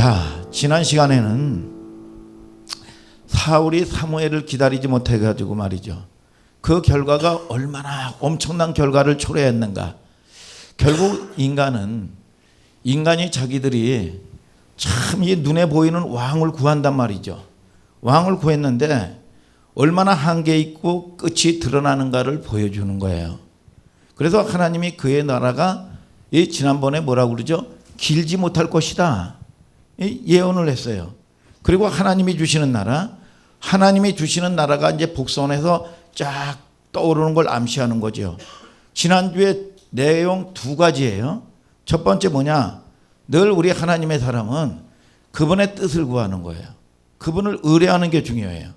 자, 지난 시간에는 사울이 사무엘을 기다리지 못해가지고 말이죠, 그 결과가 얼마나 엄청난 결과를 초래했는가. 결국 인간이 자기들이 참 이 눈에 보이는 왕을 구한단 말이죠. 왕을 구했는데 얼마나 한계 있고 끝이 드러나는가를 보여주는 거예요. 그래서 하나님이 그의 나라가 지난번에 뭐라고 그러죠? 길지 못할 것이다 예언을 했어요. 그리고 하나님이 주시는 나라가 이제 복선에서 쫙 떠오르는 걸 암시하는 거죠. 지난주에 내용 두 가지예요. 첫 번째 뭐냐? 늘 우리 하나님의 사람은 그분의 뜻을 구하는 거예요. 그분을 의뢰하는 게 중요해요.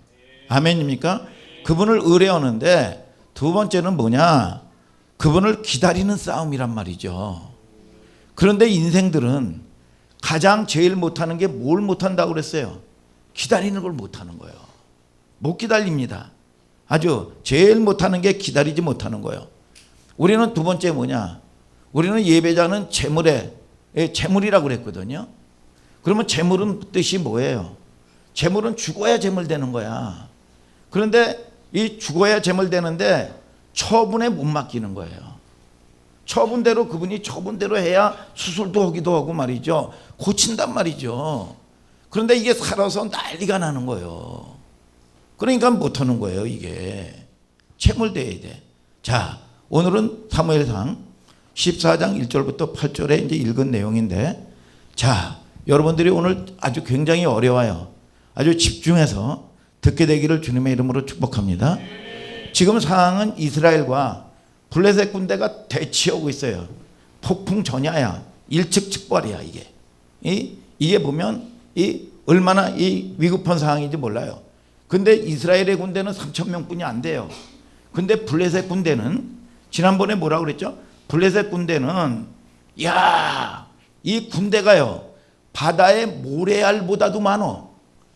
아멘입니까? 그분을 의뢰하는데 두 번째는 뭐냐? 그분을 기다리는 싸움이란 말이죠. 그런데 인생들은 가장 제일 못하는 게 뭘 못한다고 그랬어요? 기다리는 걸 못하는 거예요. 못 기다립니다. 아주 제일 못하는 게 기다리지 못하는 거예요. 우리는 두 번째 뭐냐? 우리는 예배자는 재물이라고 그랬거든요. 그러면 재물은 뜻이 뭐예요? 재물은 죽어야 재물 되는 거야. 그런데 이 죽어야 재물 되는데 처분에 못 맡기는 거예요. 처분대로 그분이 처분대로 해야 수술도 하기도 하고 말이죠. 고친단 말이죠. 그런데 이게 살아서 난리가 나는 거예요. 그러니까 못하는 거예요. 이게 채물돼야 돼. 자, 오늘은 사무엘상 14장 1절부터 8절에 이제 읽은 내용인데, 자, 여러분들이 오늘 아주 굉장히 어려워요. 아주 집중해서 듣게 되기를 주님의 이름으로 축복합니다. 지금 상황은 이스라엘과 블레셋 군대가 대치하고 있어요. 폭풍 전야야, 일측즉발이야 이게. 이게 보면 얼마나 위급한 상황인지 몰라요. 근데 이스라엘의 군대는 3,000명뿐이 안 돼요. 근데 블레셋 군대는 지난번에 뭐라고 그랬죠? 블레셋 군대는 이 군대가요 바다의 모래알보다도 많어.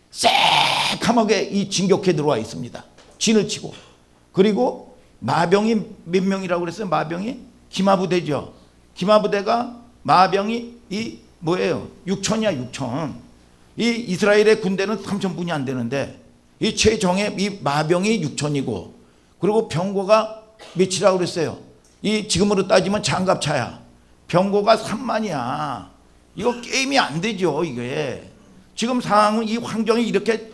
새카맣게 이 진격해 들어와 있습니다. 진을 치고. 그리고 마병이 몇 명이라고 그랬어요? 마병이 기마부대죠. 기마부대가 마병이 뭐예요? 6천이야 6천. 이 이스라엘의 군대는 3,000분이 안 되는데 이 최정예 이 마병이 6천이고, 그리고 병거가 몇이라고 그랬어요? 이 지금으로 따지면 장갑차야. 병거가 3만이야. 이거 게임이 안 되죠. 이게 지금 상황은 이 환경이 이렇게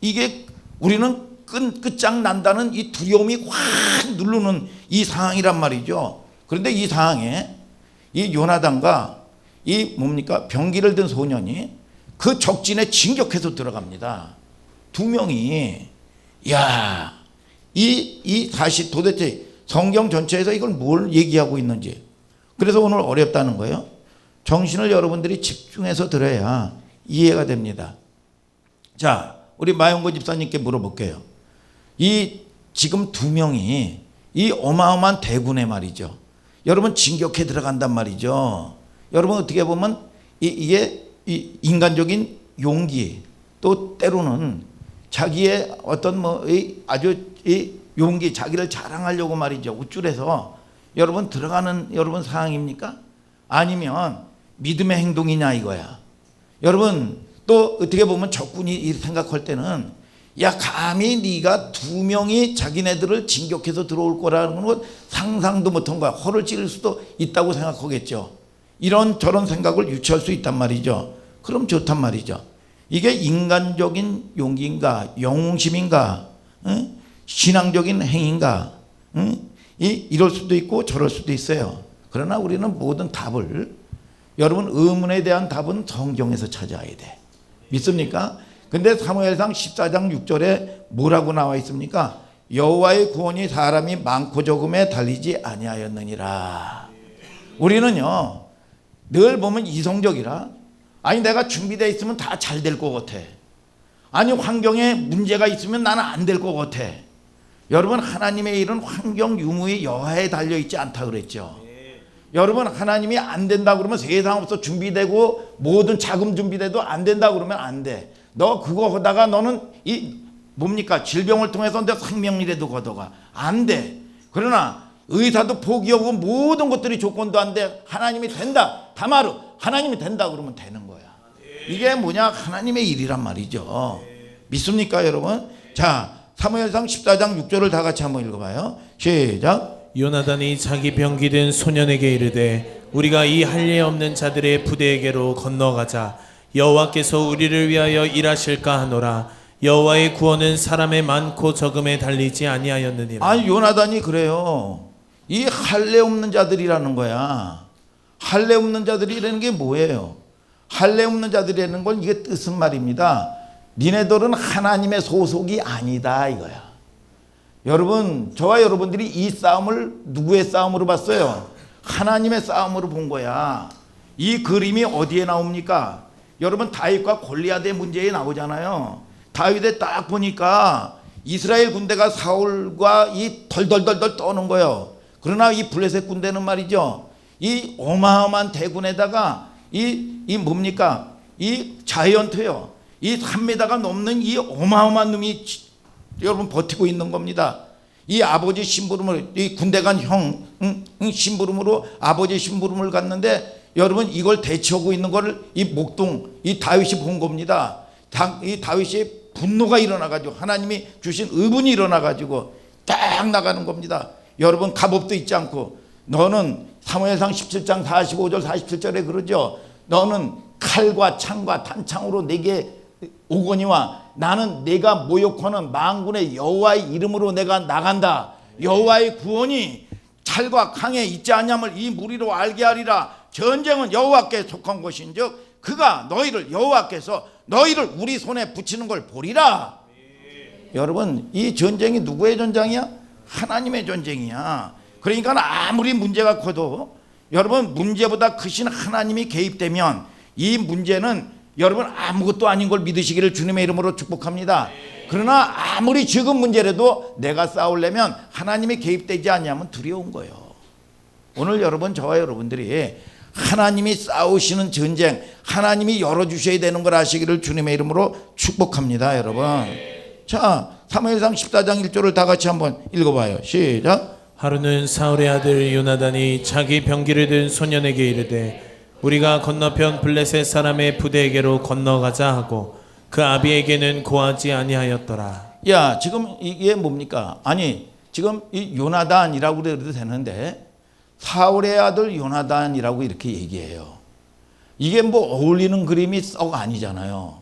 이게 우리는 끝장 난다는 이 두려움이 확 누르는 이 상황이란 말이죠. 그런데 이 상황에 이 요나단과 이 뭡니까 병기를 든 소년이 그 적진에 진격해서 들어갑니다. 두 명이 다시 도대체 성경 전체에서 이걸 뭘 얘기하고 있는지. 그래서 오늘 어렵다는 거예요. 정신을 여러분들이 집중해서 들어야 이해가 됩니다. 자, 우리 마용고 집사님께 물어볼게요. 지금 두 명이 이 어마어마한 대군에 말이죠. 여러분 진격해 들어간단 말이죠. 여러분 어떻게 보면 이게 인간적인 용기, 또 때로는 자기의 어떤 용기, 자기를 자랑하려고 말이죠. 우쭐해서 여러분 들어가는 여러분 상황입니까? 아니면 믿음의 행동이냐 이거야. 여러분 또 어떻게 보면 적군이 생각할 때는 감히 네가 두 명이 자기네들을 진격해서 들어올 거라는 건 상상도 못한 거야. 허를 찌를 수도 있다고 생각하겠죠. 이런 저런 생각을 유치할 수 있단 말이죠. 그럼 좋단 말이죠. 이게 인간적인 용기인가, 영웅심인가, 신앙적인 행인가, 이럴 수도 있고 저럴 수도 있어요. 그러나 우리는 모든 답을, 여러분 의문에 대한 답은 성경에서 찾아야 돼. 믿습니까? 근데 사무엘상 14장 6절에 뭐라고 나와 있습니까? 여호와의 구원이 사람이 많고 적음에 달리지 아니하였느니라. 우리는요 늘 보면 이성적이라, 아니 내가 준비되어 있으면 다 잘 될 것 같아. 아니 환경에 문제가 있으면 나는 안 될 것 같아. 여러분 하나님의 일은 환경 유무의 여하에 달려있지 않다 그랬죠. 여러분 하나님이 안 된다 그러면 세상 없어 준비되고 모든 자금 준비돼도 안 된다 그러면 안 돼. 너 그거 하다가 너는 질병을 통해서 내 생명이라도 걷어가. 안 돼. 그러나 의사도 포기하고 모든 것들이 조건도 안 돼. 하나님이 된다. 다마루 하나님이 된다 그러면 되는 거야. 이게 뭐냐? 하나님의 일이란 말이죠. 믿습니까, 여러분? 자, 사무엘상 14장 6절을 다 같이 한번 읽어봐요. 시작. 요나단이 자기 병기 든 소년에게 이르되 우리가 이 할례 없는 자들의 부대에게로 건너가자. 여호와께서 우리를 위하여 일하실까 하노라. 여호와의 구원은 사람의 많고 적음에 달리지 아니하였느니라. 아니, 요나단이 그래요. 이 할례 없는 자들이라는 거야. 할례 없는 자들이라는 게 뭐예요? 할례 없는 자들이라는 건 이게 뜻은 말입니다. 니네들은 하나님의 소속이 아니다 이거야. 여러분, 저와 여러분들이 이 싸움을 누구의 싸움으로 봤어요? 하나님의 싸움으로 본 거야. 이 그림이 어디에 나옵니까? 여러분, 다윗과 골리앗의 문제에 나오잖아요. 다윗에 딱 보니까 이스라엘 군대가 사울과 이 덜덜덜덜 떠는 거예요. 그러나 이 블레셋 군대는 말이죠, 이 어마어마한 대군에다가 이 뭡니까? 이 자이언트요. 이 3m가 넘는 이 어마어마한 놈이 여러분 버티고 있는 겁니다. 이 아버지 심부름을, 이 군대 간 형 심부름으로 아버지 심부름을 갔는데 여러분 이걸 대처하고 있는 거를 이 목동 이 다윗이 본 겁니다. 이 다윗이 분노가 일어나가지고 하나님이 주신 의분이 일어나가지고 딱 나가는 겁니다. 여러분, 갑옷도 있지 않고 너는 사무엘상 17장 45절 47절에 그러죠. 너는 칼과 창과 단창으로 내게 오거니와 나는 내가 모욕하는 만군의 여호와의 이름으로 내가 나간다. 여호와의 구원이 칼과 강에 있지 않냐면 이 무리로 알게 하리라. 전쟁은 여호와께 속한 것인즉 그가 너희를 여호와께서 너희를 우리 손에 붙이는 걸 보리라. 여러분, 이 전쟁이 누구의 전쟁이야? 하나님의 전쟁이야. 그러니까 아무리 문제가 커도 여러분, 문제보다 크신 하나님이 개입되면 이 문제는 여러분 아무것도 아닌 걸 믿으시기를 주님의 이름으로 축복합니다. 그러나 아무리 적은 문제라도 내가 싸우려면 하나님이 개입되지 않냐면 두려운 거예요. 오늘 여러분, 저와 여러분들이 하나님이 싸우시는 전쟁, 하나님이 열어주셔야 되는 걸 아시기를 주님의 이름으로 축복합니다, 여러분. 자, 사무엘상 14장 1절을 다 같이 한번 읽어봐요. 시작. 하루는 사울의 아들 요나단이 자기 병기를 든 소년에게 이르되 우리가 건너편 블레셋 사람의 부대에게로 건너가자 하고 그 아비에게는 고하지 아니하였더라. 야, 지금 이게 뭡니까? 아니, 지금 이 요나단이라고 그래도 되는데 사울의 아들 요나단이라고 이렇게 얘기해요. 이게 뭐 어울리는 그림이 썩 아니잖아요.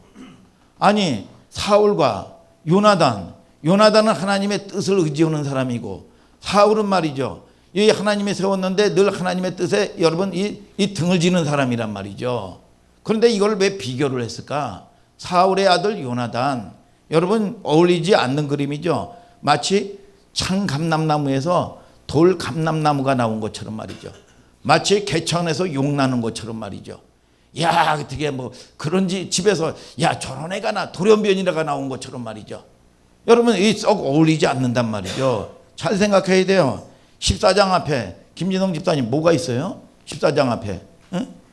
아니, 사울과 요나단은 하나님의 뜻을 의지하는 사람이고 사울은 말이죠, 이 하나님이 세웠는데 늘 하나님의 뜻에 여러분 이 등을 지는 사람이란 말이죠. 그런데 이걸 왜 비교를 했을까? 사울의 아들 요나단, 여러분 어울리지 않는 그림이죠. 마치 창감람나무에서 돌감람나무가 나온 것처럼 말이죠. 마치 개천에서 용 나는 것처럼 말이죠. 야, 어떻게 뭐 그런지 집에서 야 저런 애가 나 돌연변이라가 나온 것처럼 말이죠. 여러분 이 썩 어울리지 않는단 말이죠. 잘 생각해야 돼요. 14장 앞에 김진영 집사님 뭐가 있어요? 14장 앞에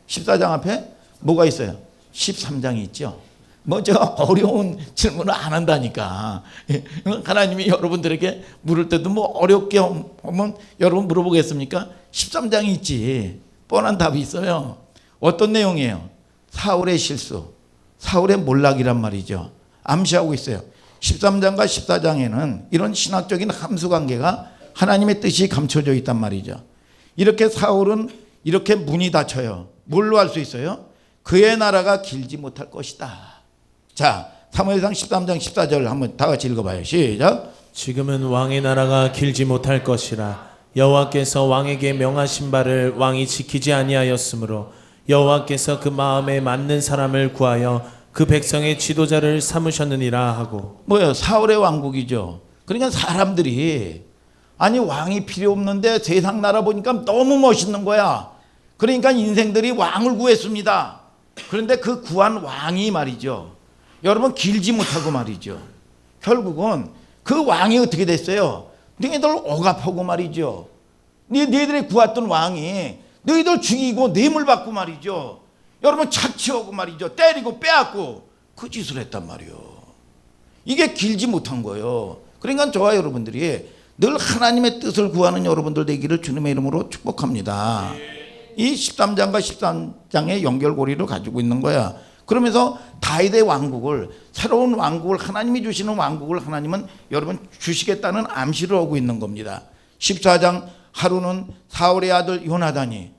14장 앞에 뭐가 있어요? 13장이 있죠. 뭐 제가 어려운 질문을 안 한다니까. 하나님이 여러분들에게 물을 때도 뭐 어렵게 하면 여러분 물어보겠습니까? 13장이 있지. 뻔한 답이 있어요. 어떤 내용이에요? 사울의 실수, 사울의 몰락이란 말이죠. 암시하고 있어요. 13장과 14장에는 이런 신학적인 함수관계가 하나님의 뜻이 감춰져 있단 말이죠. 이렇게 사울은 이렇게 문이 닫혀요. 뭘로 할 수 있어요? 그의 나라가 길지 못할 것이다. 자, 사무엘상 13장 14절 한번 다 같이 읽어봐요. 시작. 지금은 왕의 나라가 길지 못할 것이라. 여호와께서 왕에게 명하신 바를 왕이 지키지 아니하였으므로 여호와께서 그 마음에 맞는 사람을 구하여 그 백성의 지도자를 삼으셨느니라 하고. 뭐예요? 사울의 왕국이죠. 그러니까 사람들이 아니 왕이 필요 없는데 세상 나라 보니까 너무 멋있는 거야. 그러니까 인생들이 왕을 구했습니다. 그런데 그 구한 왕이 말이죠, 여러분 길지 못하고 말이죠. 결국은 그 왕이 어떻게 됐어요? 너희들 억압하고 말이죠. 너희들이 구했던 왕이 너희들 죽이고 뇌물 받고 말이죠. 여러분 착취하고 말이죠. 때리고 빼앗고 그 짓을 했단 말이에요. 이게 길지 못한 거예요. 그러니까 저와 여러분들이 늘 하나님의 뜻을 구하는 여러분들 되기를 주님의 이름으로 축복합니다. 이 13장과 13장의 연결고리를 가지고 있는 거야. 그러면서 다윗의 왕국을, 새로운 왕국을, 하나님이 주시는 왕국을 하나님은 여러분 주시겠다는 암시를 하고 있는 겁니다. 14장 하루는 사울의 아들 요나단이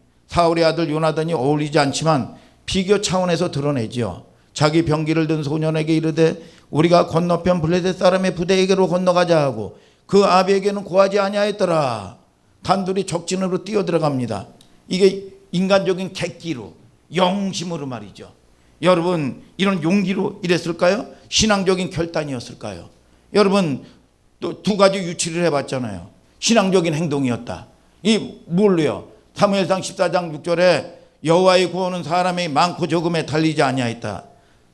어울리지 않지만 비교 차원에서 드러내지요. 자기 병기를 든 소년에게 이르되 우리가 건너편 블레셋 사람의 부대에게로 건너가자 하고 그 아비에게는 고하지 아니하였더라. 단둘이 적진으로 뛰어들어갑니다. 이게 인간적인 객기로, 영심으로 말이죠. 여러분, 이런 용기로 이랬을까요? 신앙적인 결단이었을까요? 여러분, 또 두 가지 유치를 해봤잖아요. 신앙적인 행동이었다. 이 뭘로요? 사무엘상 14장 6절에 여호와의 구원은 사람의 많고 적음에 달리지 아니하였다.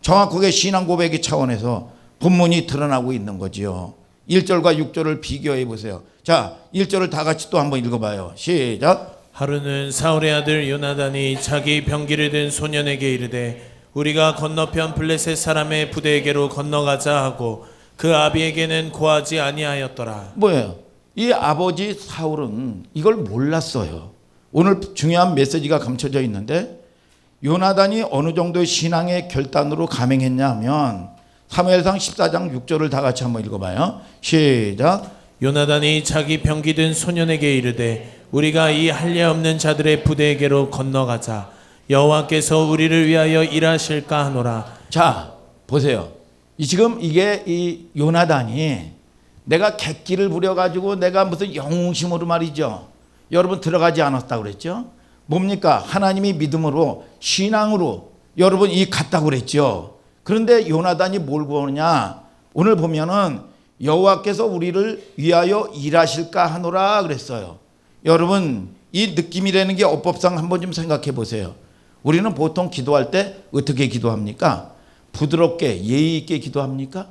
정확하게 신앙 고백의 차원에서 본문이 드러나고 있는 거지요. 1절과 6절을 비교해 보세요. 자, 1절을 다 같이 또 한번 읽어봐요. 시작. 하루는 사울의 아들 요나단이 자기 병기를 든 소년에게 이르되 우리가 건너편 블레셋 사람의 부대에게로 건너가자 하고 그 아비에게는 고하지 아니하였더라. 뭐예요? 이 아버지 사울은 이걸 몰랐어요. 오늘 중요한 메시지가 감춰져 있는데 요나단이 어느 정도의 신앙의 결단으로 감행했냐 하면 사무엘상 14장 6절을 다 같이 한번 읽어봐요. 시작. 요나단이 자기 병기 든 소년에게 이르되 우리가 이 할례 없는 자들의 부대에게로 건너가자 여호와께서 우리를 위하여 일하실까 하노라. 자, 보세요. 지금 이게 이 요나단이 내가 객기를 부려가지고 내가 무슨 영웅심으로 말이죠. 여러분 들어가지 않았다고 그랬죠. 뭡니까? 하나님이 믿음으로 신앙으로 여러분 이 갔다고 그랬죠. 그런데 요나단이 뭘 구하느냐? 오늘 보면은 여호와께서 우리를 위하여 일하실까 하노라 그랬어요. 여러분 이 느낌이라는 게 어법상 한번 좀 생각해 보세요. 우리는 보통 기도할 때 어떻게 기도합니까? 부드럽게 예의 있게 기도합니까?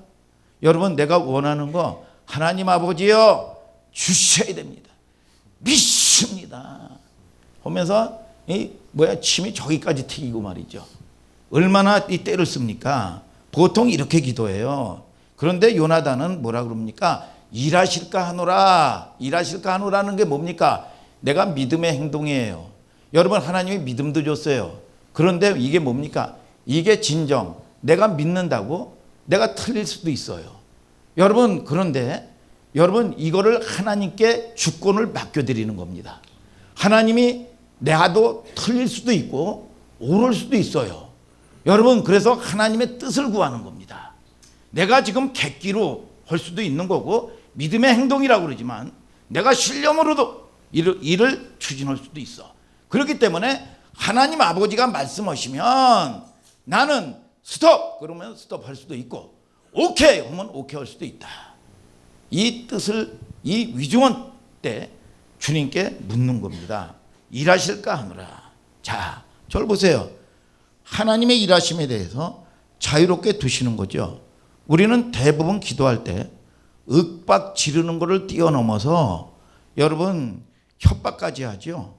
여러분 내가 원하는 거 하나님 아버지여 주셔야 됩니다. 믿습니다. 하면서 침이 저기까지 튀기고 말이죠. 얼마나 이 때를 씁니까? 보통 이렇게 기도해요. 그런데 요나단은 뭐라 그럽니까? 일하실까 하노라. 일하실까 하노라는 게 뭡니까? 내가 믿음의 행동이에요. 여러분 하나님이 믿음도 줬어요. 그런데 이게 뭡니까? 이게 진정. 내가 믿는다고 내가 틀릴 수도 있어요. 여러분 그런데 여러분 이거를 하나님께 주권을 맡겨드리는 겁니다. 하나님이 내가도 틀릴 수도 있고 옳을 수도 있어요. 여러분 그래서 하나님의 뜻을 구하는 겁니다. 내가 지금 객기로 할 수도 있는 거고 믿음의 행동이라고 그러지만 내가 신령으로도 일을 추진할 수도 있어. 그렇기 때문에 하나님 아버지가 말씀하시면 나는 스톱 그러면 스톱할 수도 있고 오케이 하면 오케이 할 수도 있다. 이 뜻을 이 위중한 때 주님께 묻는 겁니다. 일하실까 하노라. 자, 저를 보세요. 하나님의 일하심에 대해서 자유롭게 두시는 거죠. 우리는 대부분 기도할 때 윽박 지르는 것을 뛰어넘어서 여러분 협박까지 하죠.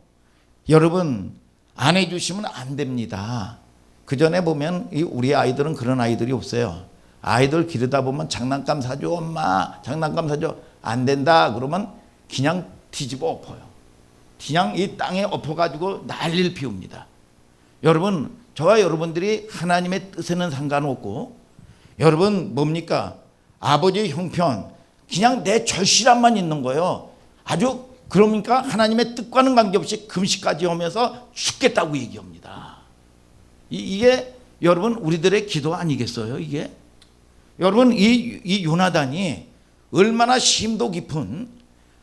여러분 안 해주시면 안 됩니다. 그 전에 보면 우리 아이들은 그런 아이들이 없어요. 아이들 기르다 보면 장난감 사줘 엄마 장난감 사줘 안 된다 그러면 그냥 뒤집어 엎어요. 그냥 이 땅에 엎어가지고 난리를 피웁니다. 여러분 저와 여러분들이 하나님의 뜻에는 상관없고 여러분 뭡니까? 아버지의 형편 그냥 내 절실함만 있는 거예요. 아주 그러니까 하나님의 뜻과는 관계없이 금식까지 하면서 죽겠다고 얘기합니다. 이게 여러분 우리들의 기도 아니겠어요? 이게 여러분 이 요나단이 얼마나 심도 깊은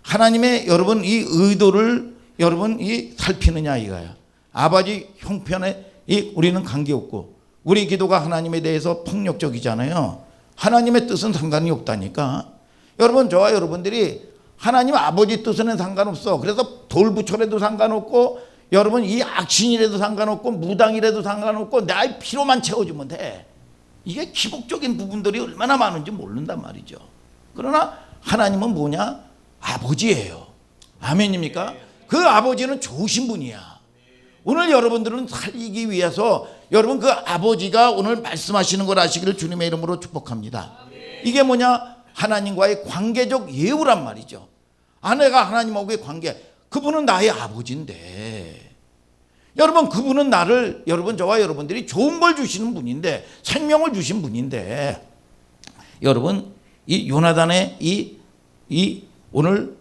하나님의 여러분 이 의도를 여러분 이 살피느냐 이거야. 아버지 형편에 우리는 관계없고 우리 기도가 하나님에 대해서 폭력적이잖아요. 하나님의 뜻은 상관이 없다니까. 여러분 저와 여러분들이 하나님 아버지 뜻에는 상관없어. 그래서 돌부처래도 상관없고 여러분 이 악신이라도 상관없고 무당이라도 상관없고 나의 피로만 채워주면 돼. 이게 기복적인 부분들이 얼마나 많은지 모른단 말이죠. 그러나 하나님은 뭐냐? 아버지예요. 아멘입니까? 그 아버지는 좋으신 분이야. 오늘 여러분들은 살기 위해서 여러분 그 아버지가 오늘 말씀하시는 걸 아시기를 주님의 이름으로 축복합니다. 이게 뭐냐? 하나님과의 관계적 예우란 말이죠. 아내가 하나님하고의 관계, 그분은 나의 아버지인데 여러분 그분은 나를 여러분 저와 여러분들이 좋은 걸 주시는 분인데 생명을 주신 분인데 여러분 이 요나단의 이 오늘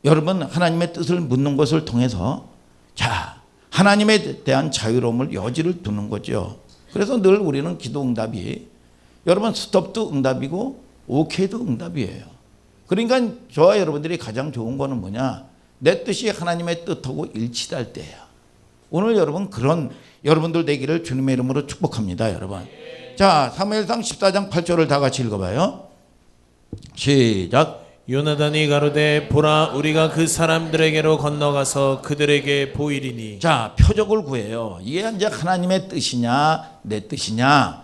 여러분 하나님의 뜻을 묻는 것을 통해서 자 하나님에 대한 자유로움을 여지를 두는 거죠. 그래서 늘 우리는 기도 응답이 여러분 스톱도 응답이고 오케이도 응답이에요. 그러니까 저와 여러분들이 가장 좋은 거는 뭐냐? 내 뜻이 하나님의 뜻하고 일치할 때예요. 오늘 여러분 그런 여러분들 되기를 주님의 이름으로 축복합니다. 여러분. 자 사무엘상 14장 8절을 다 같이 읽어봐요. 시작. 요나단이 가로되 보라 우리가 그 사람들에게로 건너가서 그들에게 보이리니. 자 표적을 구해요. 이게 이제 하나님의 뜻이냐 내 뜻이냐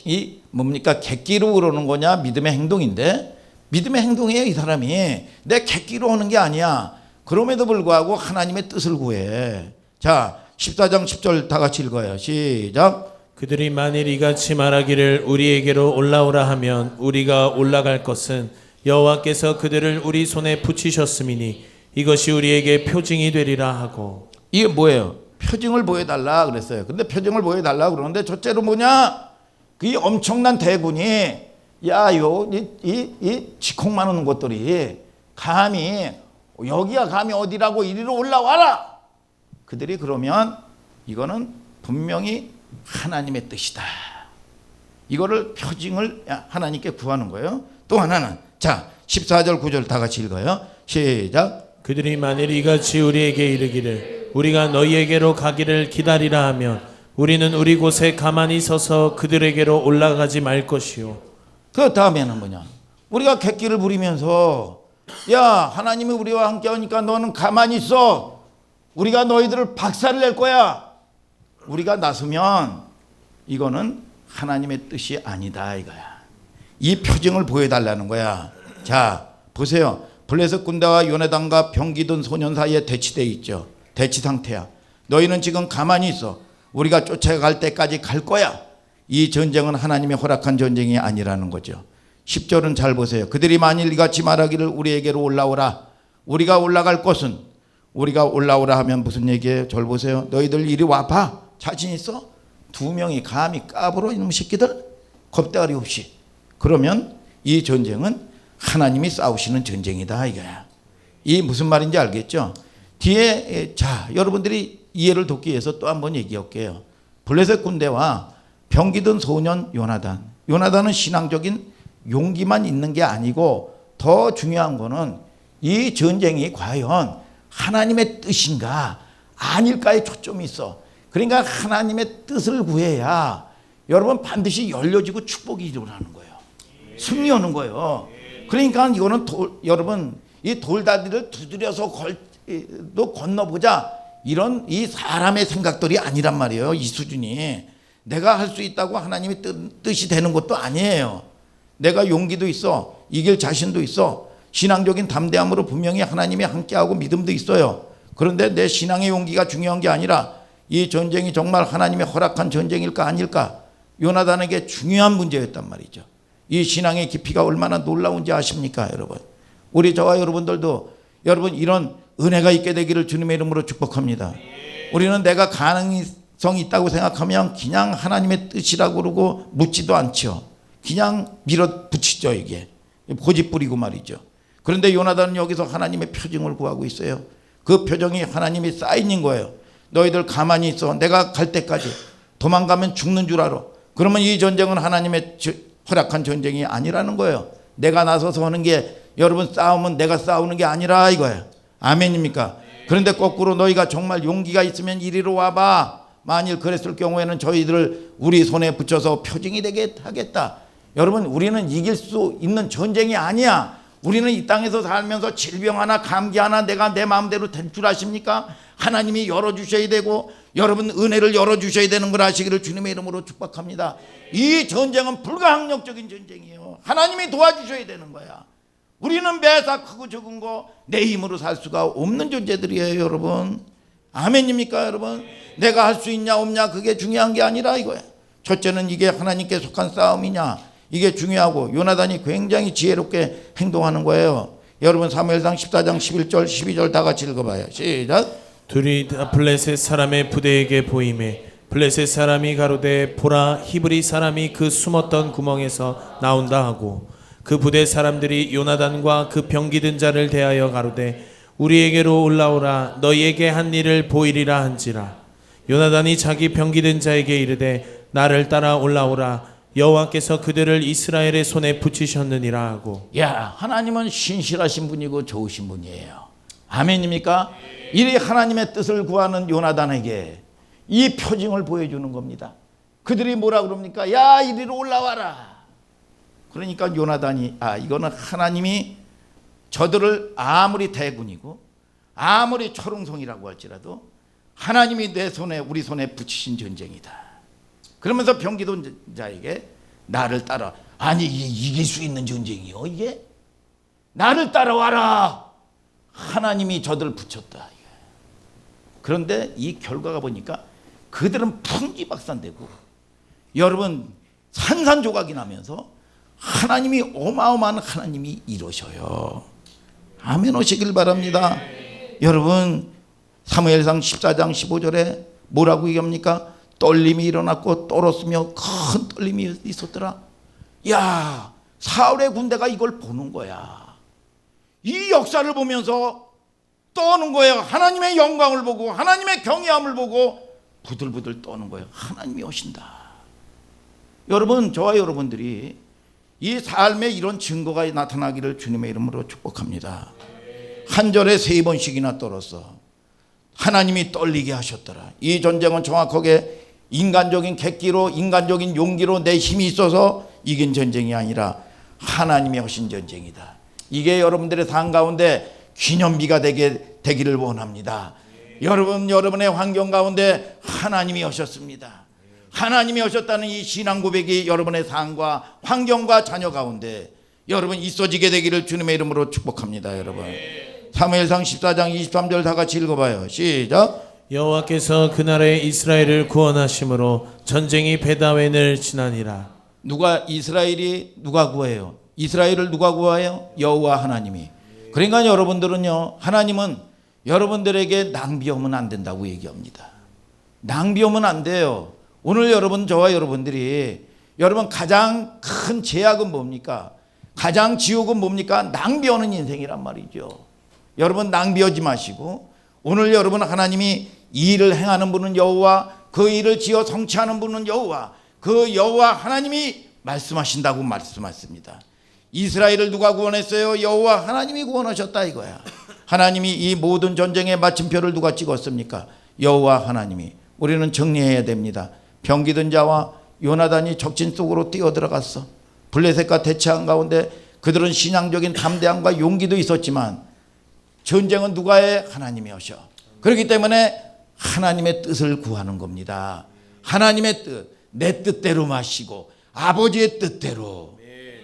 이 뭡니까 객기로 그러는 거냐 믿음의 행동인데 믿음의 행동이에요. 이 사람이 내 객기로 오는 게 아니야. 그럼에도 불구하고 하나님의 뜻을 구해. 자 14장 10절 다 같이 읽어요. 시작. 그들이 만일 이같이 말하기를 우리에게로 올라오라 하면 우리가 올라갈 것은 여호와께서 그들을 우리 손에 붙이셨음이니 이것이 우리에게 표징이 되리라 하고. 이게 뭐예요? 표징을 보여달라 그랬어요. 근데 표징을 보여달라 그러는데 첫째로 뭐냐? 그 엄청난 대군이 야요 이 지콩 많은 것들이 감히 여기야 감히 어디라고 이리로 올라와라. 그들이 그러면 이거는 분명히 하나님의 뜻이다. 이거를 표징을 하나님께 구하는 거예요. 또 하나는 자 14절 9절 다 같이 읽어요. 시작. 그들이 만일 이같이 우리에게 이르기를 우리가 너희에게로 가기를 기다리라 하면 우리는 우리 곳에 가만히 서서 그들에게로 올라가지 말 것이요. 그 다음에는 뭐냐? 우리가 객기를 부리면서 야 하나님이 우리와 함께 하니까 너는 가만히 있어. 우리가 너희들을 박살을 낼 거야. 우리가 나서면 이거는 하나님의 뜻이 아니다 이거야. 이 표징을 보여달라는 거야. 자 보세요. 블레셋 군대와 요나단과 병기 든 소년 사이에 대치되어 있죠. 대치 상태야. 너희는 지금 가만히 있어. 우리가 쫓아갈 때까지 갈 거야. 이 전쟁은 하나님이 허락한 전쟁이 아니라는 거죠. 10절은 잘 보세요. 그들이 만일 이같이 말하기를 우리에게로 올라오라. 우리가 올라갈 곳은 우리가 올라오라 하면 무슨 얘기예요? 절 보세요. 너희들 이리 와봐. 자신 있어? 두 명이 감히 까불어 이놈 새끼들 겁대가리 없이. 그러면 이 전쟁은 하나님이 싸우시는 전쟁이다 이거야. 이 무슨 말인지 알겠죠? 뒤에 자 여러분들이 이해를 돕기 위해서 또 한 번 얘기할게요. 블레셋 군대와 병기 든 소년 요나단. 요나단은 신앙적인 용기만 있는 게 아니고 더 중요한 거는 이 전쟁이 과연 하나님의 뜻인가 아닐까에 초점이 있어. 그러니까 하나님의 뜻을 구해야 여러분 반드시 열려지고 축복이 일어나는 거예요. 승리하는 거예요. 그러니까 이거는 여러분 이 돌다리를 두드려서 또 건너보자 이런 이 사람의 생각들이 아니란 말이에요. 이 수준이 내가 할 수 있다고 하나님의 뜻이 되는 것도 아니에요. 내가 용기도 있어. 이길 자신도 있어. 신앙적인 담대함으로 분명히 하나님이 함께하고 믿음도 있어요. 그런데 내 신앙의 용기가 중요한 게 아니라 이 전쟁이 정말 하나님이 허락한 전쟁일까 아닐까 요나단에게 중요한 문제였단 말이죠. 이 신앙의 깊이가 얼마나 놀라운지 아십니까 여러분? 우리 저와 여러분들도 여러분 이런 은혜가 있게 되기를 주님의 이름으로 축복합니다. 우리는 내가 가능성이 있다고 생각하면 그냥 하나님의 뜻이라고 그러고 묻지도 않죠. 그냥 밀어붙이죠. 이게 고집 부리고 말이죠. 그런데 요나단은 여기서 하나님의 표징을 구하고 있어요. 그 표정이 하나님이 사인인 거예요. 너희들 가만히 있어. 내가 갈 때까지. 도망가면 죽는 줄 알아. 그러면 이 전쟁은 하나님의 허락한 전쟁이 아니라는 거예요. 내가 나서서 하는 게 여러분 싸움은 내가 싸우는 게 아니라 이거예요. 아멘입니까? 그런데 거꾸로 너희가 정말 용기가 있으면 이리로 와봐. 만일 그랬을 경우에는 저희들을 우리 손에 붙여서 표징이 되게 하겠다. 여러분 우리는 이길 수 있는 전쟁이 아니야. 우리는 이 땅에서 살면서 질병 하나 감기 하나 내가 내 마음대로 될 줄 아십니까? 하나님이 열어주셔야 되고 여러분 은혜를 열어주셔야 되는 걸 아시기를 주님의 이름으로 축복합니다. 이 전쟁은 불가항력적인 전쟁이에요. 하나님이 도와주셔야 되는 거야. 우리는 매사 크고 적은 거 내 힘으로 살 수가 없는 존재들이에요 여러분. 아멘입니까 여러분? 내가 할 수 있냐 없냐 그게 중요한 게 아니라 이거야. 첫째는 이게 하나님께 속한 싸움이냐 이게 중요하고 요나단이 굉장히 지혜롭게 행동하는 거예요. 여러분 사무엘상 14장 11절 12절 다 같이 읽어봐요. 시작. 둘이 다 블레셋 사람의 부대에게 보임에 블레셋 사람이 가로되 보라 히브리 사람이 그 숨었던 구멍에서 나온다 하고 그 부대 사람들이 요나단과 그 병기든 자를 대하여 가로되 우리에게로 올라오라 너희에게 한 일을 보이리라 한지라. 요나단이 자기 병기든 자에게 이르되 나를 따라 올라오라 여호와께서 그들을 이스라엘의 손에 붙이셨느니라 하고. 야, 하나님은 신실하신 분이고 좋으신 분이에요. 아멘입니까? 이 하나님의 뜻을 구하는 요나단에게 이 표징을 보여주는 겁니다. 그들이 뭐라 그럽니까? 야, 이리로 올라와라. 그러니까 요나단이 이거는 하나님이 저들을 아무리 대군이고 아무리 초롱성이라고 할지라도 하나님이 내 손에 우리 손에 붙이신 전쟁이다. 그러면서 병기던 자에게 나를 따라. 아니 이게 이길 수 있는 전쟁이요 이게? 나를 따라와라. 하나님이 저들을 붙였다. 그런데 이 결과가 보니까 그들은 풍지박산되고 여러분 산산조각이 나면서 하나님이 어마어마한 하나님이 이러셔요. 아멘 하시길 바랍니다. 여러분 사무엘상 14장 15절에 뭐라고 얘기합니까? 떨림이 일어났고 떨었으며 큰 떨림이 있었더라. 야, 사울의 군대가 이걸 보는 거야. 이 역사를 보면서 떠는 거예요. 하나님의 영광을 보고 하나님의 경외함을 보고 부들부들 떠는 거예요. 하나님이 오신다. 여러분, 저와 여러분들이 이 삶에 이런 증거가 나타나기를 주님의 이름으로 축복합니다. 한 절에 3번씩이나 떨었어. 하나님이 떨리게 하셨더라. 이 전쟁은 정확하게 인간적인 객기로 인간적인 용기로 내 힘이 있어서 이긴 전쟁이 아니라 하나님이 하신 전쟁이다. 이게 여러분들의 삶 가운데 기념비가 되기를 원합니다. 여러분의 환경 가운데 하나님이 오셨습니다. 하나님이 오셨다는 이 신앙 고백이 여러분의 삶과 환경과 자녀 가운데 여러분 있어지게 되기를 주님의 이름으로 축복합니다. 여러분 사무엘상 14장 23절 다 같이 읽어봐요. 시작. 여호와께서 그날에 이스라엘을 구원하심으로 전쟁이 베다웬을 지나니라. 누가 구해요? 이스라엘을 누가 구해요? 여호와 하나님이. 그러니까 여러분들은요, 하나님은 여러분들에게 낭비하면 안 된다고 얘기합니다. 낭비하면 안 돼요. 오늘 여러분, 저와 여러분들이 여러분 가장 큰 제약은 뭡니까? 가장 지옥은 뭡니까? 낭비하는 인생이란 말이죠. 여러분 낭비하지 마시고 오늘 여러분 하나님이 이 일을 행하는 분은 여호와, 그 일을 지어 성취하는 분은 여호와, 그 여호와 하나님이 말씀하신다고 말씀하십니다. 이스라엘을 누가 구원했어요? 여호와 하나님이 구원하셨다 이거야. 하나님이 이 모든 전쟁의 마침표를 누가 찍었습니까? 여호와 하나님이. 우리는 정리해야 됩니다. 병기든 자와 요나단이 적진 속으로 뛰어들어갔어. 블레셋과 대치한 가운데 그들은 신앙적인 담대함과 용기도 있었지만 전쟁은 누가 해? 하나님이 하셔. 그렇기 때문에 하나님의 뜻을 구하는 겁니다. 하나님의 뜻, 내 뜻대로 마시고 아버지의 뜻대로.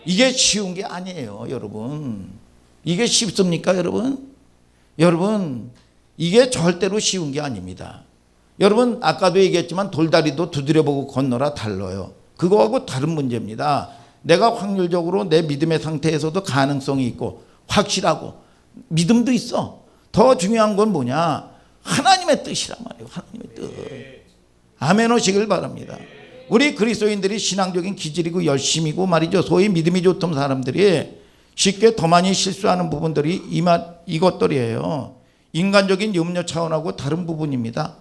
이게 쉬운 게 아니에요, 여러분. 이게 쉽습니까, 여러분? 여러분, 이게 절대로 쉬운 게 아닙니다. 여러분, 아까도 얘기했지만 돌다리도 두드려보고 건너라 달라요. 그거하고 다른 문제입니다. 내가 확률적으로 내 믿음의 상태에서도 가능성이 있고 확실하고 믿음도 있어. 더 중요한 건 뭐냐? 하나님의 뜻이란 말이에요. 하나님의 뜻. 아멘 하시길 바랍니다. 우리 그리스도인들이 신앙적인 기질이고 열심이고 말이죠. 소위 믿음이 좋던 사람들이 쉽게 더 많이 실수하는 부분들이 이것들이에요. 인간적인 염려 차원하고 다른 부분입니다.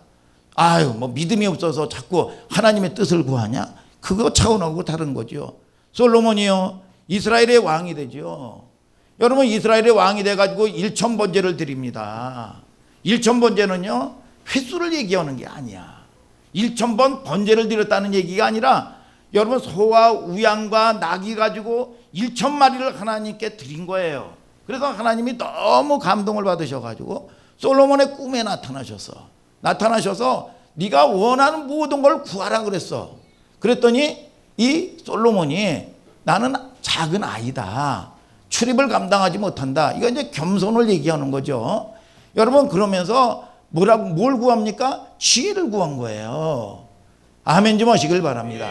뭐 믿음이 없어서 자꾸 하나님의 뜻을 구하냐? 그거 차원하고 다른 거죠. 솔로몬이요, 이스라엘의 왕이 되죠. 여러분, 이스라엘의 왕이 돼가지고 1000번제를 드립니다. 1000번제는요 횟수를 얘기하는 게 아니야. 1000번 번제를 드렸다는 얘기가 아니라 여러분 소와 우양과 낙이 가지고 1000마리를 하나님께 드린 거예요. 그래서 하나님이 너무 감동을 받으셔가지고 솔로몬의 꿈에 나타나셔서 네가 원하는 모든 걸 구하라 그랬어. 그랬더니 이 솔로몬이 나는 작은 아이다. 출입을 감당하지 못한다. 이거 이제 겸손을 얘기하는 거죠. 여러분, 그러면서 뭘 구합니까? 지혜를 구한 거예요. 아멘 좀 하시길 바랍니다.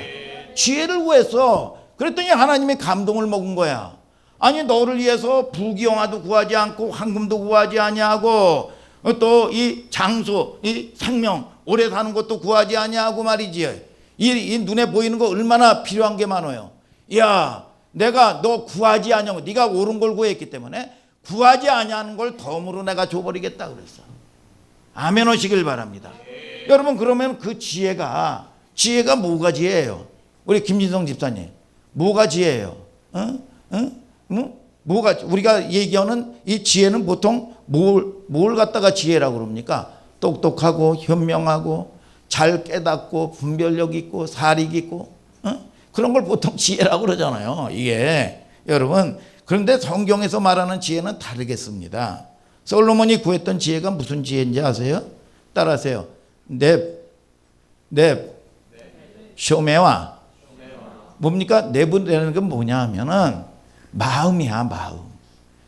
지혜를 구했어. 그랬더니 하나님이 감동을 먹은 거야. 아니, 너를 위해서 부귀영화도 구하지 않고 황금도 구하지 아니하고 또 이 장소, 이 생명, 오래 사는 것도 구하지 아니하고 말이지요. 이 눈에 보이는 거 얼마나 필요한 게 많아요. 야, 내가 너 구하지 아니하고 네가 옳은 걸 구했기 때문에 구하지 아니하는 걸 덤으로 내가 줘버리겠다 그랬어. 아멘 하시길 바랍니다. 여러분, 그러면 그 지혜가 뭐가 지혜예요? 우리 김진성 집사님, 뭐가 지혜예요? 뭐가, 우리가 얘기하는 이 지혜는 보통 뭘 갖다가 지혜라고 그럽니까? 똑똑하고 현명하고 잘 깨닫고 분별력 있고 사리 있고 그런 걸 보통 지혜라고 그러잖아요. 이게 여러분, 그런데 성경에서 말하는 지혜는 다르겠습니다. 솔로몬이 구했던 지혜가 무슨 지혜인지 아세요? 따라하세요. 쇼메와. 뭡니까? 내분이라는 건 뭐냐 하면은 마음이야, 마음.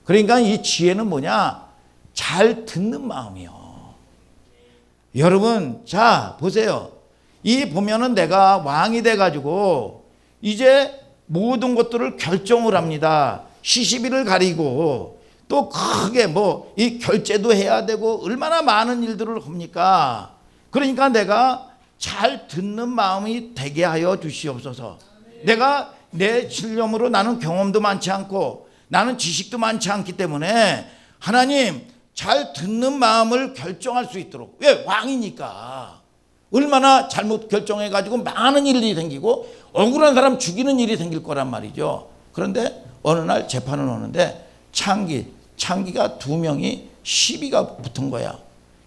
그러니까 이 지혜는 뭐냐? 잘 듣는 마음이요. 여러분, 자, 보세요. 이 보면은 내가 왕이 돼가지고 이제 모든 것들을 결정을 합니다. 시시비를 가리고 또 크게 뭐 이 결제도 해야 되고 얼마나 많은 일들을 합니까? 그러니까 내가 잘 듣는 마음이 되게 하여 주시옵소서. 내가 내 신념으로 나는 경험도 많지 않고 나는 지식도 많지 않기 때문에 하나님 잘 듣는 마음을 결정할 수 있도록. 왜? 왕이니까. 얼마나 잘못 결정해가지고 많은 일이 생기고 억울한 사람 죽이는 일이 생길 거란 말이죠. 그런데 어느 날 재판을 하는데 창기가 2명이 시비가 붙은 거야.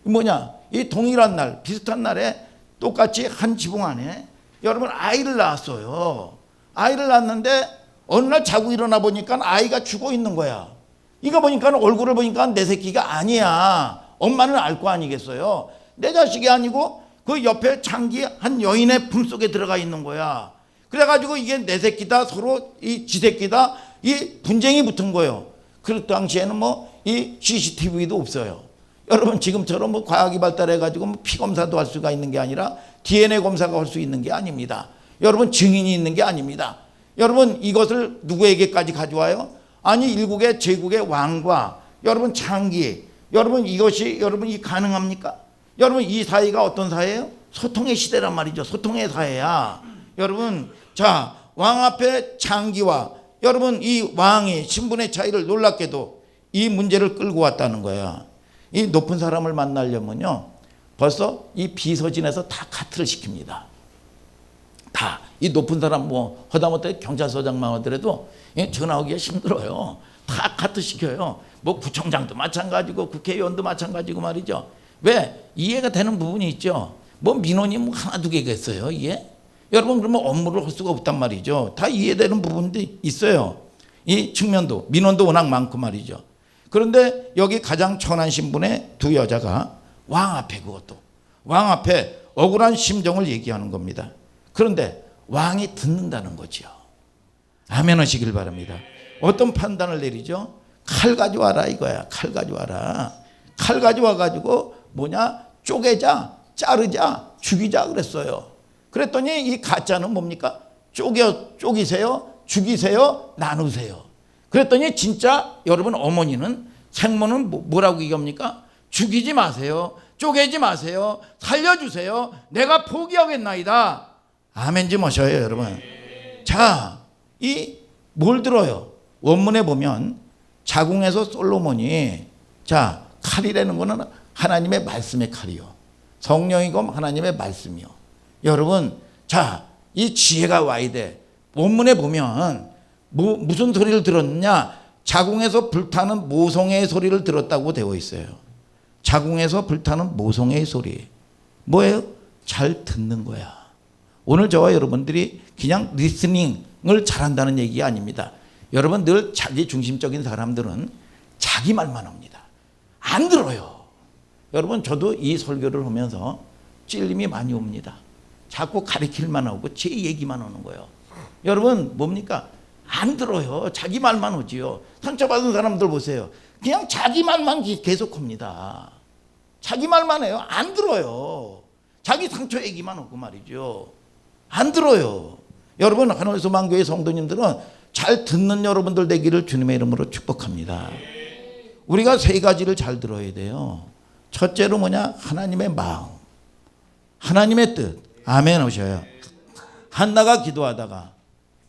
뭐냐? 이 동일한 날, 비슷한 날에 똑같이 한 지붕 안에 여러분 아이를 낳았어요. 아이를 낳았는데 어느 날 자고 일어나 보니까 아이가 죽어 있는 거야. 이거 보니까 얼굴을 보니까 내 새끼가 아니야. 엄마는 알 거 아니겠어요. 내 자식이 아니고 그 옆에 창기 한 여인의 품속에 들어가 있는 거야. 그래가지고 이게 내 새끼다, 서로 이 지 새끼다, 이 분쟁이 붙은 거예요. 그 당시에는 뭐 이 CCTV도 없어요. 여러분, 지금처럼 뭐 과학이 발달해가지고 뭐 피 검사도 할 수가 있는 게 아니라 DNA 검사가 할 수 있는 게 아닙니다. 여러분, 증인이 있는 게 아닙니다. 여러분, 이것을 누구에게까지 가져와요? 아니, 일국의 제국의 왕과 여러분 창기, 여러분 이것이 여러분 이 가능합니까? 여러분, 이 사회가 어떤 사회예요? 소통의 시대란 말이죠. 소통의 사회야. 여러분, 자, 왕 앞에 창기와 여러분 이 왕이 신분의 차이를 놀랍게도 이 문제를 끌고 왔다는 거야. 이 높은 사람을 만나려면요, 벌써 이 비서진에서 다 카트를 시킵니다. 다 이 높은 사람 뭐 하다못해 경찰서장만 하더라도 전화하기가 힘들어요. 다 카트 시켜요. 뭐 구청장도 마찬가지고 국회의원도 마찬가지고 말이죠. 왜? 이해가 되는 부분이 있죠. 뭐 민원이 뭐 하나 두 개겠어요, 이게? 여러분, 그러면 업무를 할 수가 없단 말이죠. 다 이해되는 부분도 있어요. 이 측면도 민원도 워낙 많고 말이죠. 그런데 여기 가장 천한 신분의 2 여자가 왕 앞에, 그것도 왕 앞에 억울한 심정을 얘기하는 겁니다. 그런데 왕이 듣는다는 거죠. 아멘 하시길 바랍니다. 어떤 판단을 내리죠? 칼 가져와라 이거야. 칼 가져와라. 칼 가져와 가지고 뭐냐? 쪼개자, 자르자, 죽이자 그랬어요. 그랬더니 이 가짜는 뭡니까? 쪼기세요, 죽이세요, 나누세요. 그랬더니 진짜 여러분 어머니는 생모는 뭐라고 얘기합니까? 죽이지 마세요. 쪼개지 마세요. 살려주세요. 내가 포기하겠나이다. 아멘 좀 하셔요, 여러분. 자, 이 뭘 들어요? 원문에 보면 자궁에서 솔로몬이, 자, 칼이라는 거는 하나님의 말씀의 칼이요. 성령이고 하나님의 말씀이요. 여러분, 자, 이 지혜가 와야 돼. 원문에 보면 무슨 소리를 들었느냐? 자궁에서 불타는 모성애의 소리를 들었다고 되어 있어요. 자궁에서 불타는 모성애의 소리. 뭐예요? 잘 듣는 거야. 오늘 저와 여러분들이 그냥 리스닝을 잘한다는 얘기가 아닙니다. 여러분, 늘 자기 중심적인 사람들은 자기 말만 합니다. 안 들어요. 여러분, 저도 이 설교를 하면서 찔림이 많이 옵니다. 자꾸 가리킬만 하고 제 얘기만 하는 거예요. 여러분, 뭡니까? 안 들어요. 자기 말만 하지요. 상처받은 사람들 보세요. 그냥 자기 말만 계속합니다. 자기 말만 해요. 안 들어요. 자기 상처 얘기만 하고 말이죠. 안 들어요. 여러분, 하늘소망교회 성도님들은 잘 듣는 여러분들 되기를 주님의 이름으로 축복합니다. 우리가 3가지를 잘 들어야 돼요. 첫째로 뭐냐? 하나님의 마음, 하나님의 뜻. 아멘 오셔요. 한나가 기도하다가,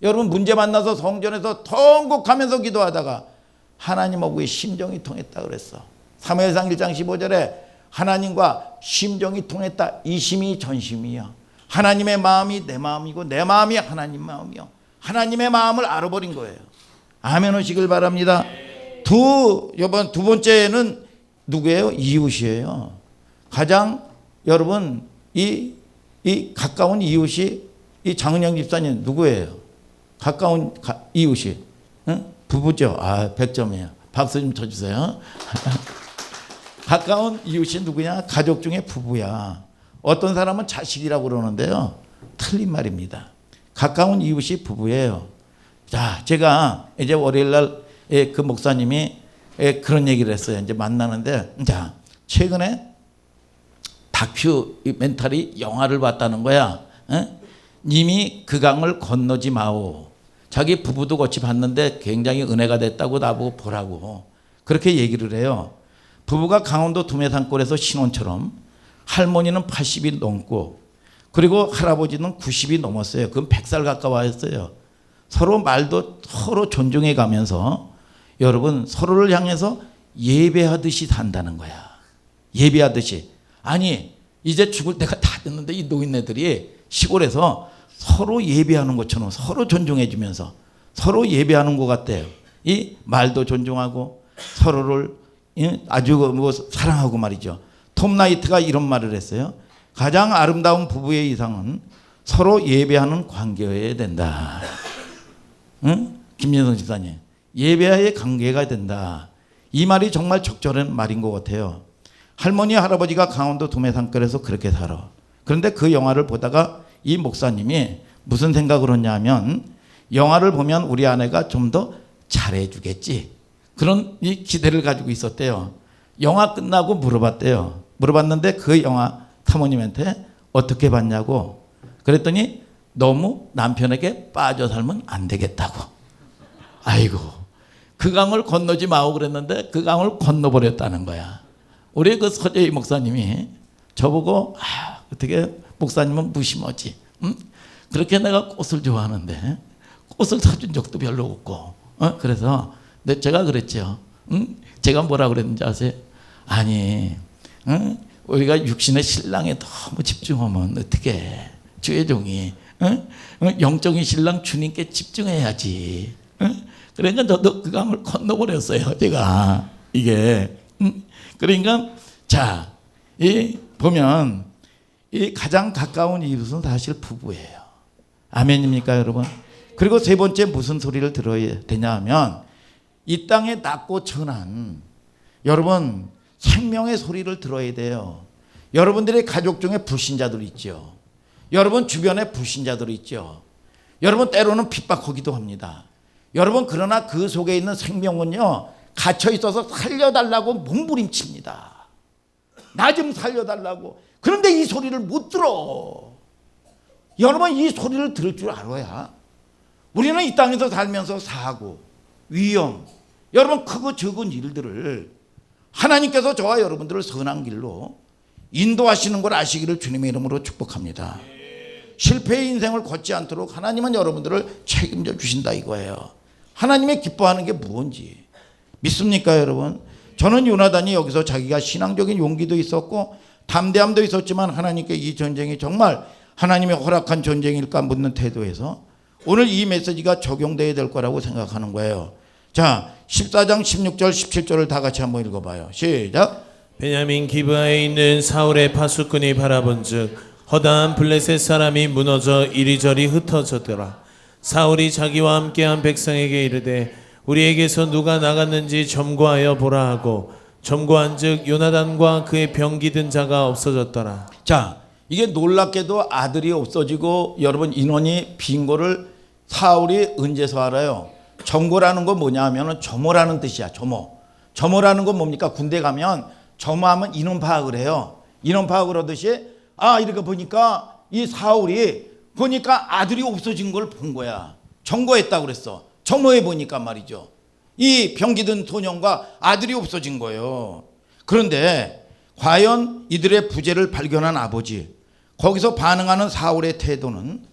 여러분 문제 만나서 성전에서 통곡하면서 기도하다가 하나님하고의 심정이 통했다 그랬어. 사무엘상 1장 15절에 하나님과 심정이 통했다. 이심이 전심이야. 하나님의 마음이 내 마음이고 내 마음이 하나님 마음이요. 하나님의 마음을 알아버린 거예요. 아멘 오시길 바랍니다. 두 번째는 누구예요? 이웃이에요. 가장 여러분 이 가까운 이웃이 이 장은영 집사님 누구예요? 가까운 이웃이 부부죠. 100점이에요. 박수 좀 쳐주세요. 가까운 이웃이 누구냐? 가족 중에 부부야. 어떤 사람은 자식이라고 그러는데요. 틀린 말입니다. 가까운 이웃이 부부예요. 자, 제가 이제 월요일 날 그 목사님이 그런 얘기를 했어요. 이제 만나는데, 자, 최근에 다큐멘터리 영화를 봤다는 거야. 님이 그 강을 건너지 마오. 자기 부부도 같이 봤는데 굉장히 은혜가 됐다고 나보고 보라고 그렇게 얘기를 해요. 부부가 강원도 두메산골에서 신혼처럼 할머니는 80이 넘고 그리고 할아버지는 90이 넘었어요. 그건 100살 가까워했어요. 서로 말도 서로 존중해 가면서 여러분 서로를 향해서 예배하듯이 산다는 거야. 예배하듯이. 아니 이제 죽을 때가 다 됐는데 이 노인네들이 시골에서 서로 예배하는 것처럼 서로 존중해 주면서 서로 예배하는 것 같아요. 이 말도 존중하고 서로를 아주 사랑하고 말이죠. 톰 나이트가 이런 말을 했어요. 가장 아름다운 부부의 이상은 서로 예배하는 관계여야 된다. 응? 김진성 집사님, 예배의 관계가 된다. 이 말이 정말 적절한 말인 것 같아요. 할머니 할아버지가 강원도 두메산골에서 그렇게 살아. 그런데 그 영화를 보다가 이 목사님이 무슨 생각을 했냐면 영화를 보면 우리 아내가 좀 더 잘해주겠지. 그런 이 기대를 가지고 있었대요. 영화 끝나고 물어봤대요. 물어봤는데 그 영화 사모님한테 어떻게 봤냐고. 그랬더니 너무 남편에게 빠져 살면 안 되겠다고. 아이고, 그 강을 건너지 마오 그랬는데 그 강을 건너버렸다는 거야. 우리 그 서재희 목사님이 저보고 어떻게 목사님은 무심하지. 응? 그렇게 내가 꽃을 좋아하는데 꽃을 사준 적도 별로 없고. 그래서 제가 그랬죠. 응? 제가 뭐라 그랬는지 아세요? 아니, 응? 우리가 육신의 신랑에 너무 집중하면 어떻게 주의 종이 영적인 신랑 주님께 집중해야지. 그러니까 저도 그 강을 건너버렸어요. 제가 이게 그러니까 자, 이 보면 이 가장 가까운 이웃은 사실 부부예요. 아멘입니까, 여러분? 그리고 세 번째 무슨 소리를 들어야 되냐 하면 이 땅에 낮고 천한 여러분 생명의 소리를 들어야 돼요. 여러분들의 가족 중에 불신자들 있죠. 여러분 주변에 불신자들 있죠. 여러분 때로는 핍박하기도 합니다. 여러분 그러나 그 속에 있는 생명은요 갇혀 있어서 살려달라고 몸부림칩니다. 나 좀 살려달라고. 그런데 이 소리를 못 들어. 여러분 이 소리를 들을 줄 알아야 우리는 이 땅에서 살면서 사고 위험 여러분 크고 적은 일들을 하나님께서 저와 여러분들을 선한 길로 인도하시는 걸 아시기를 주님의 이름으로 축복합니다. 실패의 인생을 걷지 않도록 하나님은 여러분들을 책임져 주신다 이거예요. 하나님의 기뻐하는 게 무엇인지 믿습니까 여러분? 저는 요나단이 여기서 자기가 신앙적인 용기도 있었고 담대함도 있었지만 하나님께 이 전쟁이 정말 하나님의 허락한 전쟁일까 묻는 태도에서 오늘 이 메시지가 적용되어야 될 거라고 생각하는 거예요. 자, 14장 16절 17절을 다 같이 한번 읽어봐요. 시작. 베냐민 기브아에 있는 사울의 파수꾼이 바라본즉 허다한 블레셋 사람이 무너져 이리저리 흩어졌더라. 사울이 자기와 함께한 백성에게 이르되 우리에게서 누가 나갔는지 점거하여 보라 하고 점거한즉 요나단과 그의 병기 든 자가 없어졌더라. 자, 이게 놀랍게도 아들이 없어지고 여러분 인원이 빈 거를 사울이 언제서 알아요? 점거라는 건 뭐냐 하면 점호라는 뜻이야. 점호라는 건 뭡니까? 군대 가면 점호하면 인원 파악을 해요. 인원 파악을 하듯이 이렇게 보니까 이 사울이 보니까 아들이 없어진 걸 본 거야. 점거했다고 그랬어. 점호해 보니까 말이죠. 이 병기 든 소년과 아들이 없어진 거예요. 그런데 과연 이들의 부재를 발견한 아버지, 거기서 반응하는 사울의 태도는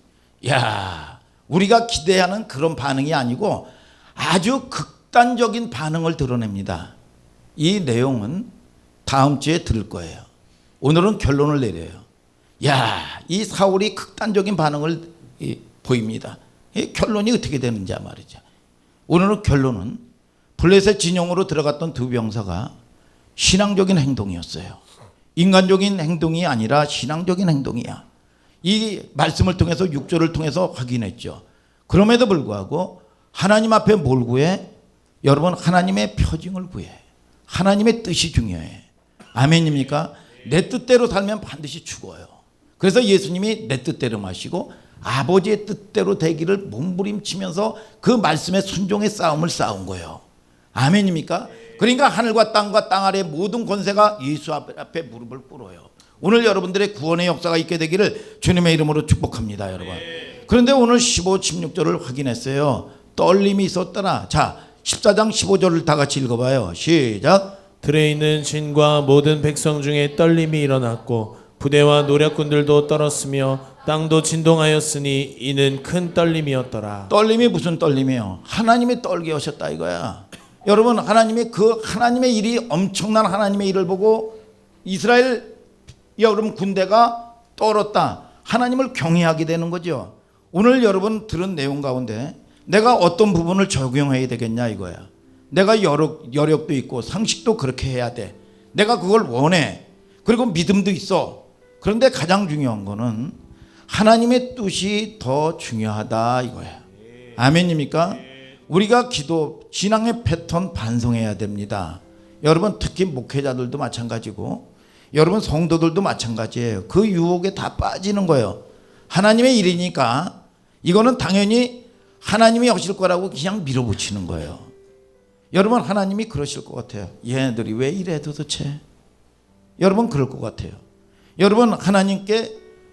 우리가 기대하는 그런 반응이 아니고 아주 극단적인 반응을 드러냅니다. 이 내용은 다음 주에 들을 거예요. 오늘은 결론을 내려요. 이 사울이 극단적인 반응을 보입니다. 이 결론이 어떻게 되는지 말이죠. 오늘은 결론은 블레셋 진영으로 들어갔던 두 병사가 신앙적인 행동이었어요. 인간적인 행동이 아니라 신앙적인 행동이야. 이 말씀을 통해서 6절을 통해서 확인했죠. 그럼에도 불구하고 하나님 앞에 뭘 구해? 여러분, 하나님의 표징을 구해. 하나님의 뜻이 중요해. 아멘입니까? 내 뜻대로 살면 반드시 죽어요. 그래서 예수님이 내 뜻대로 마시고 아버지의 뜻대로 되기를 몸부림치면서 그 말씀에 순종의 싸움을 싸운 거예요. 아멘입니까? 그러니까 하늘과 땅과 땅 아래 모든 권세가 예수 앞에 무릎을 꿇어요. 오늘 여러분들의 구원의 역사가 있게 되기를 주님의 이름으로 축복합니다, 여러분. 그런데 오늘 15, 16절을 확인했어요. 떨림이 있었더라. 자, 14장 15절을 다 같이 읽어봐요. 시작. 들에 있는 진과 모든 백성 중에 떨림이 일어났고 부대와 노략군들도 떨었으며 땅도 진동하였으니 이는 큰 떨림이었더라. 떨림이 무슨 떨림이에요? 하나님이 떨게 하셨다 이거야. 여러분, 하나님이 그 하나님의 일이, 엄청난 하나님의 일을 보고 이스라엘 여러분 군대가 떨었다. 하나님을 경외하게 되는 거죠. 오늘 여러분 들은 내용 가운데 내가 어떤 부분을 적용해야 되겠냐 이거야. 내가 여력도 있고 상식도 그렇게 해야 돼. 내가 그걸 원해. 그리고 믿음도 있어. 그런데 가장 중요한 거는 하나님의 뜻이 더 중요하다 이거야. 아멘입니까? 우리가 기도, 신앙의 패턴 반성해야 됩니다. 여러분, 특히 목회자들도 마찬가지고 여러분 성도들도 마찬가지예요. 그 유혹에 다 빠지는 거예요. 하나님의 일이니까 이거는 당연히 하나님이 하실 거라고 그냥 밀어붙이는 거예요. 여러분, 하나님이 그러실 것 같아요. 얘네들이 왜 이래 도대체? 여러분, 그럴 것 같아요. 여러분, 하나님께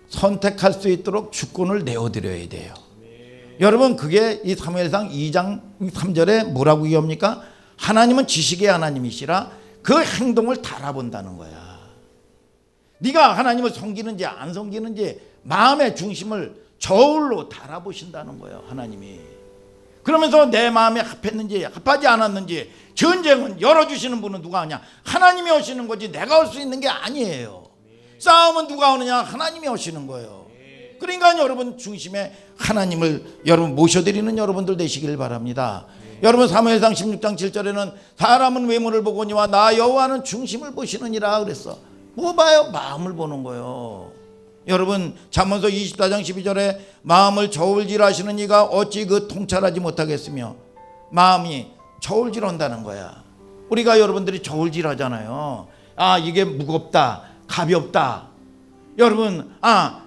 선택할 수 있도록 주권을 내어드려야 돼요. 여러분, 그게 이 사무엘상 2장 3절에 뭐라고 얘기합니까? 하나님은 지식의 하나님이시라 그 행동을 달아본다는 거야. 네가 하나님을 섬기는지 안 섬기는지 마음의 중심을 저울로 달아보신다는 거예요, 하나님이. 그러면서 내 마음에 합했는지 합하지 않았는지, 전쟁은 열어주시는 분은 누가 하냐? 하나님이 하시는 거지 내가 할 수 있는 게 아니에요. 싸움은 누가 하느냐? 하나님이 하시는 거예요. 그러니까 여러분 중심에 하나님을 여러분 모셔드리는 여러분들 되시길 바랍니다. 여러분, 사무엘상 16장 7절에는 사람은 외모를 보거니와 나 여호와는 중심을 보시느니라 그랬어. 뭐 봐요? 마음을 보는 거예요. 여러분, 잠언서 24장 12절에 마음을 저울질하시는 이가 어찌 그 통찰하지 못하겠으며, 마음이 저울질한다는 거야. 우리가 여러분들이 저울질하잖아요. 이게 무겁다, 가볍다. 여러분,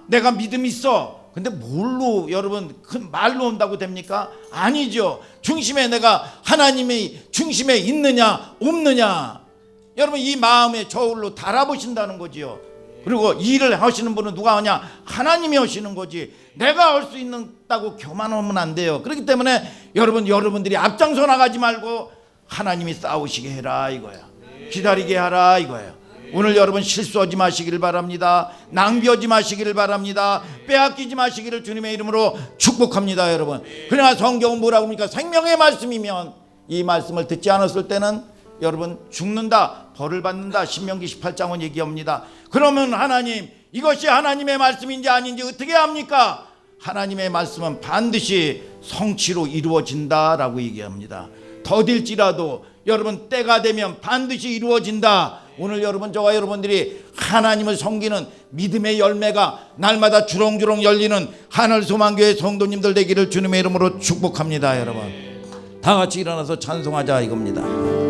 내가 믿음이 있어. 근데 뭘로 여러분 큰 말로 온다고 됩니까? 아니죠. 중심에 내가 하나님의 중심에 있느냐 없느냐, 여러분 이 마음의 저울로 달아보신다는 거지요. 그리고 일을 하시는 분은 누가 하냐? 하나님이 하시는 거지. 내가 할 수 있다고 교만하면 안 돼요. 그렇기 때문에 여러분들이 앞장서 나가지 말고 하나님이 싸우시게 해라 이거야. 기다리게 하라 이거예요. 오늘 여러분 실수하지 마시기를 바랍니다. 낭비하지 마시기를 바랍니다. 빼앗기지 마시기를 주님의 이름으로 축복합니다, 여러분. 그러나 성경은 뭐라고 합니까? 생명의 말씀이면 이 말씀을 듣지 않았을 때는 여러분 죽는다, 벌을 받는다. 신명기 18장은 얘기합니다. 그러면 하나님, 이것이 하나님의 말씀인지 아닌지 어떻게 합니까? 하나님의 말씀은 반드시 성취로 이루어진다라고 얘기합니다. 더딜지라도 여러분 때가 되면 반드시 이루어진다. 오늘 여러분, 저와 여러분들이 하나님을 섬기는 믿음의 열매가 날마다 주렁주렁 열리는 하늘소망교회 성도님들 되기를 주님의 이름으로 축복합니다. 여러분 다 같이 일어나서 찬송하자 이겁니다.